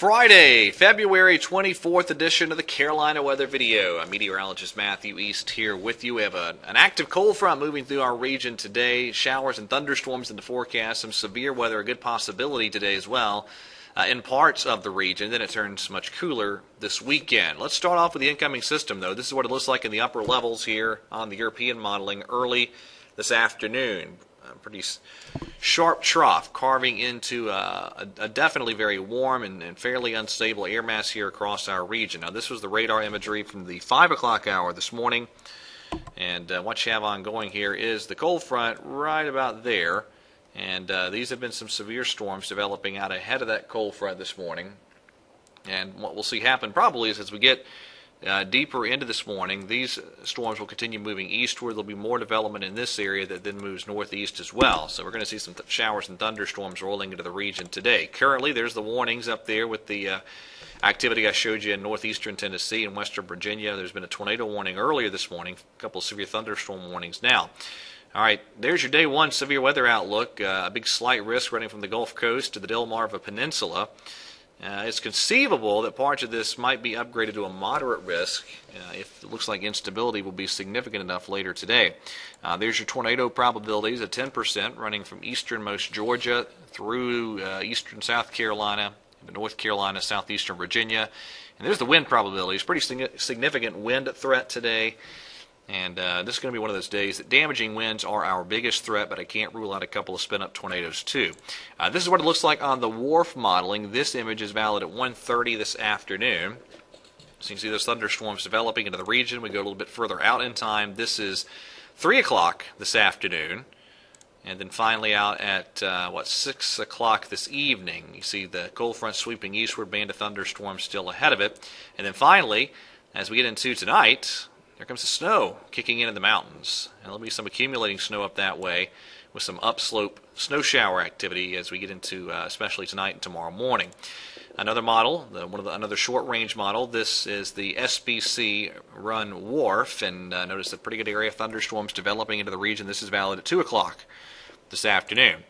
Friday, February 24th edition of the Carolina Weather Video. I'm meteorologist Matthew East here with you. We have an active cold front moving through our region today. Showers and thunderstorms in the forecast. Some severe weather, a good possibility today as well in parts of the region. Then it turns much cooler this weekend. Let's start off with the incoming system, though. This is what it looks like in the upper levels here on the European modeling early this afternoon. Pretty sharp trough carving into a definitely very warm and fairly unstable air mass here across our region. Now, this was the radar imagery from the 5 o'clock hour this morning, and what you have ongoing here is the cold front right about there, and these have been some severe storms developing out ahead of that cold front this morning. And what we'll see happen probably is as we get deeper into this morning, these storms will continue moving eastward. There'll be more development in this area that then moves northeast as well. So we're going to see some showers and thunderstorms rolling into the region today. Currently, there's the warnings up there with the activity I showed you in northeastern Tennessee and western Virginia. There's been a tornado warning earlier this morning, a couple of severe thunderstorm warnings now. All right, there's your day one severe weather outlook. A big slight risk running from the Gulf Coast to the Delmarva Peninsula. It's conceivable that parts of this might be upgraded to a moderate risk if it looks like instability will be significant enough later today. There's your tornado probabilities at 10% running from easternmost Georgia through eastern South Carolina, North Carolina, southeastern Virginia. And there's the wind probabilities. Pretty significant wind threat today. And this is going to be one of those days that damaging winds are our biggest threat, but I can't rule out a couple of spin-up tornadoes too. This is what it looks like on the WRF modeling. This image is valid at 1:30 this afternoon. So you can see those thunderstorms developing into the region. We go a little bit further out in time. This is 3 o'clock this afternoon. And then finally out at, 6 o'clock this evening. You see the cold front sweeping eastward, band of thunderstorms still ahead of it. And then finally, as we get into tonight, here comes the snow kicking in the mountains. And there'll be some accumulating snow up that way with some upslope snow shower activity as we get into especially tonight and tomorrow morning. Another model, another short-range model. This is the SBC Run WRF, and notice a pretty good area of thunderstorms developing into the region. This is valid at 2 o'clock this afternoon.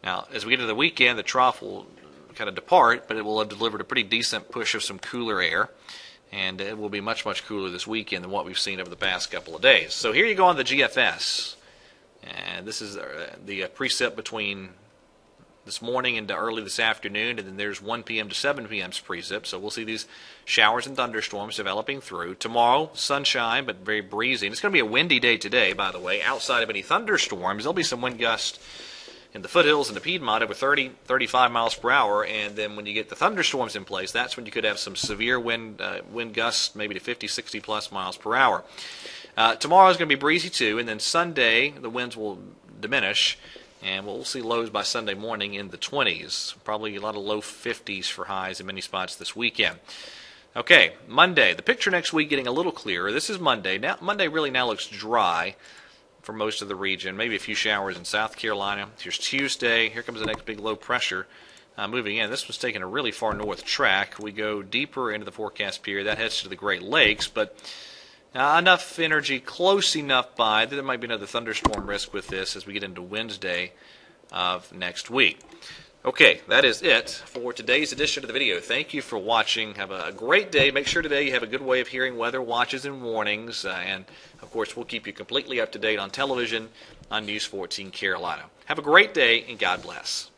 Now, as we get into the weekend, the trough will kind of depart, but it will have delivered a pretty decent push of some cooler air. And it will be much, much cooler this weekend than what we've seen over the past couple of days. So here you go on the GFS. And this is the precip between this morning into early this afternoon, and then there's 1 p.m. to 7 p.m.'s precip. So we'll see these showers and thunderstorms developing through. Tomorrow, sunshine, but very breezy. And it's going to be a windy day today, by the way. Outside of any thunderstorms, there'll be some wind gusts in the foothills and the Piedmont over 30, 35 miles per hour, and then when you get the thunderstorms in place, that's when you could have some severe wind gusts, maybe to 50, 60 plus miles per hour. Tomorrow is going to be breezy too, and then Sunday the winds will diminish, and we'll see lows by Sunday morning in the 20s. Probably a lot of low 50s for highs in many spots this weekend. Okay, Monday. The picture next week getting a little clearer. This is Monday. Now Monday really now looks dry for most of the region, maybe a few showers in South Carolina. Here's Tuesday. Here comes the next big low pressure moving in. This was taking a really far north track. We go deeper into the forecast period. That heads to the Great Lakes, but enough energy close enough by that there might be another thunderstorm risk with this as we get into Wednesday of next week. Okay, that is it for today's edition of the video. Thank you for watching. Have a great day. Make sure today you have a good way of hearing weather watches and warnings. And, of course, we'll keep you completely up to date on television on News 14 Carolina. Have a great day, and God bless.